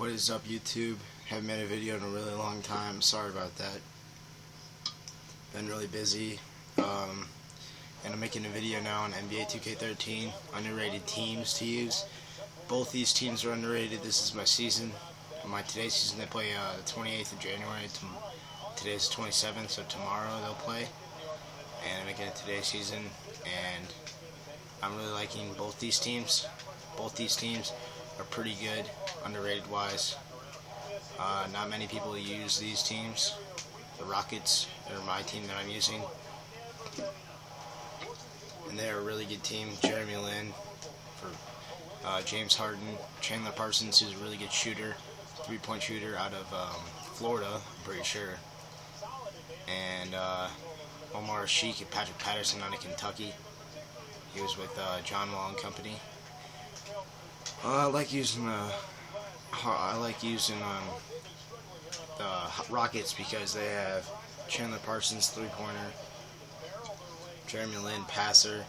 What is up, YouTube? Haven't made a video in a really long time. Sorry about that. Been really busy. And I'm making a video now on NBA 2K13, underrated teams to use. Both these teams are underrated. This is my season. Today's season, they play the 28th of January. Today's the 27th, so tomorrow they'll play. And I'm making it today's season, and I'm really liking both these teams. Both these teams are pretty good, underrated wise. Not many people use these teams. The Rockets are my team that I'm using, and they're a really good team. Jeremy Lin for James Harden, Chandler Parsons, who's a really good shooter, three-point shooter out of Florida, I'm pretty sure, and Omar Sheik and Patrick Patterson out of Kentucky. He was with John Wall and company. I like using the Rockets because they have Chandler Parsons, three-pointer, Jeremy Lin, passer,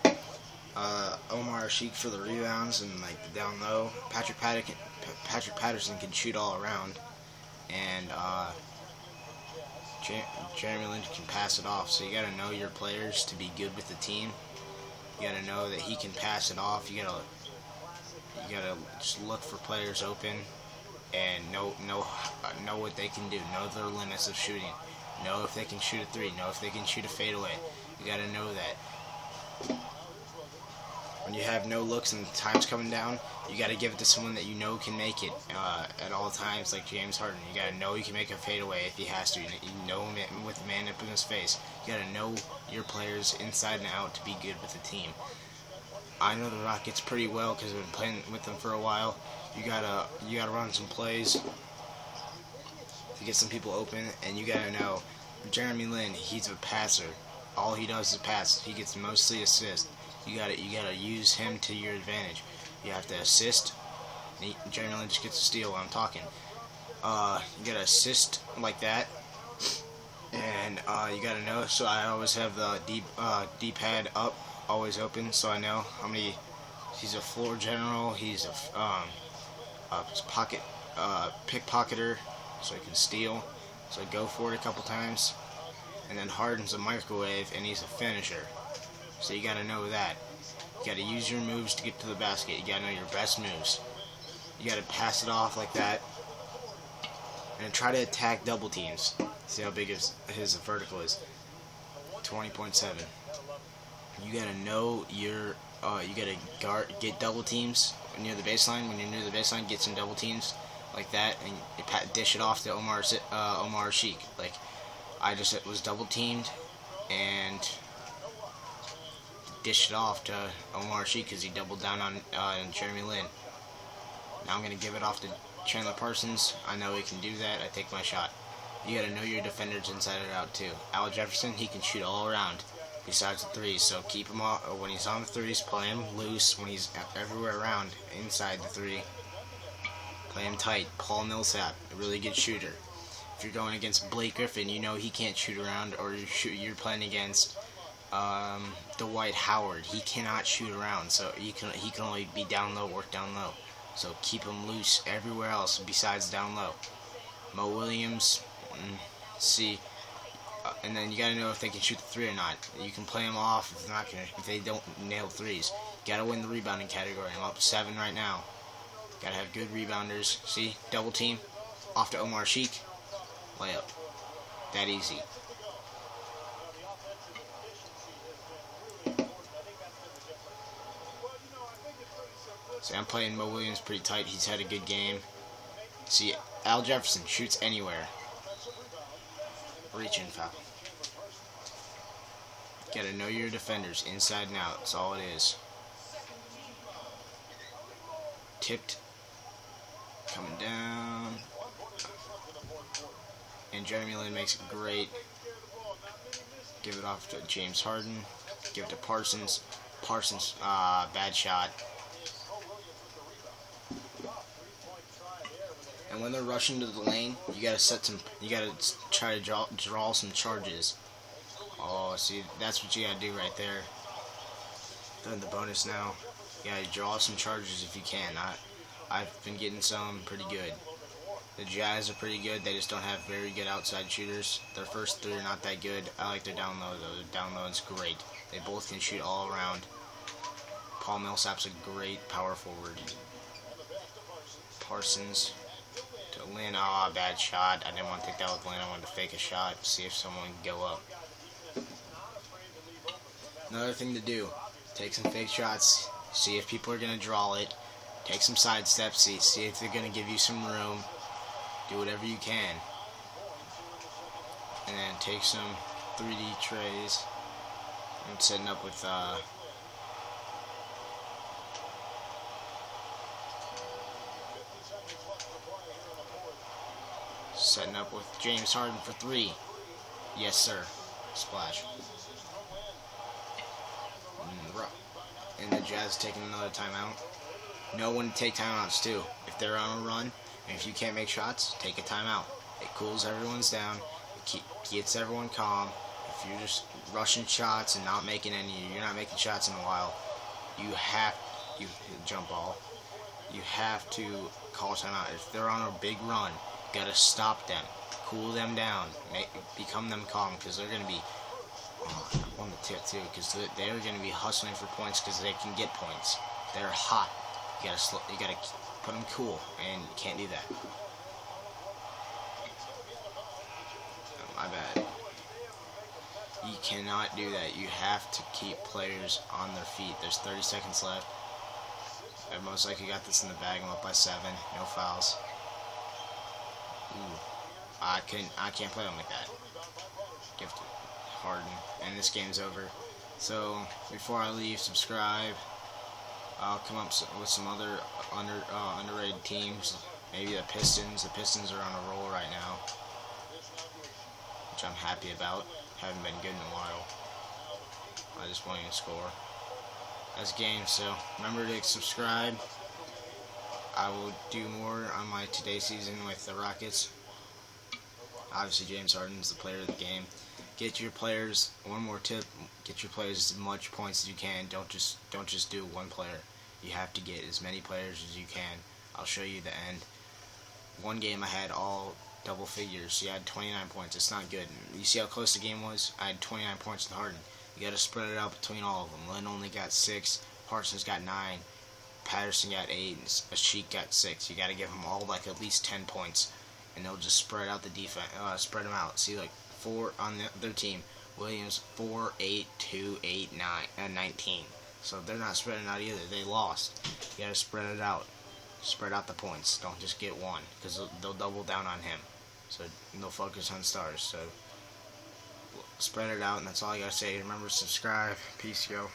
Omar Sheik for the rebounds and like the down low. Patrick Patterson can shoot all around, and Jeremy Lin can pass it off. So you gotta know your players to be good with the team. You gotta know that he can pass it off. You gotta just look for players open and know what they can do. Know their limits of shooting. Know if they can shoot a three. Know if they can shoot a fadeaway. You gotta know that. When you have no looks and time's coming down, you gotta give it to someone that you know can make it at all times, like James Harden. You gotta know he can make a fadeaway if he has to. You know him with the man up in his face. You gotta know your players inside and out to be good with the team. I know the Rockets pretty well because I've been playing with them for a while. You gotta run some plays to get some people open, and you gotta know Jeremy Lin. He's a passer. All he does is pass. He gets mostly assists. You gotta use him to your advantage. You have to assist. Jeremy Lin just gets a steal while I'm talking. You gotta assist like that, and you gotta know. So I always have the D-pad up, always open, so I know how many. He's a floor general. He's a pickpocketer, so he can steal. So I go for it a couple times. And then Harden's a microwave, and he's a finisher. So you gotta know that. You gotta use your moves to get to the basket. You gotta know your best moves. You gotta pass it off like that, and then try to attack double teams. See how big his vertical is. 20.7. You gotta know your. You gotta get double teams near the baseline. When you're near the baseline, get some double teams like that, and you dish it off to Omar Sheik. Like I just was double teamed and dished it off to Omar Sheik because he doubled down on Jeremy Lin. Now I'm gonna give it off to Chandler Parsons. I know he can do that. I take my shot. You gotta know your defenders inside and out too. Al Jefferson, he can shoot all around besides the threes, so keep him off when he's on the threes. Play him loose when he's everywhere around inside the three. Play him tight. Paul Millsap, a really good shooter. If you're going against Blake Griffin, you know he can't shoot around, or you're playing against Dwight Howard. He cannot shoot around, so he can only be down low, work down low. So keep him loose everywhere else besides down low. Mo Williams, and then you gotta know if they can shoot the three or not. You can play them off if they don't nail threes. You gotta win the rebounding category. I'm up to 7 right now. Gotta have good rebounders. See, double team, off to Omar Sheik, layup. That easy. See, I'm playing Mo Williams pretty tight. He's had a good game. See, Al Jefferson shoots anywhere. Reaching foul. Gotta know your defenders inside and out. That's all it is. Tipped. Coming down. And Jeremy Lin makes it great. Give it off to James Harden. Give it to Parsons. Parsons, bad shot. And when they're rushing to the lane, you gotta try to draw some charges. Oh, see, that's what you gotta do right there. Done the bonus now. You gotta draw some charges if you can. I've been getting some pretty good. The Jazz are pretty good. They just don't have very good outside shooters. Their first three are not that good. I like their down low, though. Their down low is great. They both can shoot all around. Paul Millsap's a great power forward. Parsons to Lynn. Ah, bad shot. I didn't want to take that with Lynn. I wanted to fake a shot, see if someone could go up. Another thing to do, take some fake shots, see if people are going to draw it. Take some side steps, see if they're going to give you some room. Do whatever you can. And then take some 3D trays. I'm setting up with James Harden for 3. Yes, sir. Splash. And the Jazz taking another timeout. Know when to take timeouts too. If they're on a run, and if you can't make shots, take a timeout. It cools everyone's down. It gets everyone calm. If you're just rushing shots and not making you're not making shots in a while, you jump ball. You have to call timeout. If they're on a big run, you gotta stop them, cool them down, become them calm, because they're gonna be on the tip too, because they're gonna be hustling for points because they can get points. They're hot. You gotta put them cool, and you can't do that. My bad. You cannot do that. You have to keep players on their feet. There's 30 seconds left. I most likely got this in the bag. I'm up by 7. No fouls. Ooh. I can't play them like that. Gift it. Harden. And this game's over. So, before I leave, subscribe. I'll come up with some other underrated teams. Maybe the Pistons. The Pistons are on a roll right now, which I'm happy about. Haven't been good in a while. I just want to score. That's game, so remember to subscribe. I will do more on my today season with the Rockets. Obviously, James Harden is the player of the game. Get your players. One more tip: get your players as much points as you can. Don't just do one player. You have to get as many players as you can. I'll show you the end. One game I had all double figures. You had 29 points. It's not good. You see how close the game was? I had 29 points with Harden. You got to spread it out between all of them. Lynn only got 6. Parsons got 9. Patterson got 8. And Asik got 6. You got to give them all like at least 10 points, and they'll just spread out the defense. Spread them out. See, like 4 on their team. Williams 4, 8, 2, 8, 9, and 19. So they're not spreading out either. They lost. You got to spread it out. Spread out the points. Don't just get one, because they'll double down on him. So they'll focus on stars. So spread it out, and that's all I gotta say. Remember to subscribe. Peace, yo.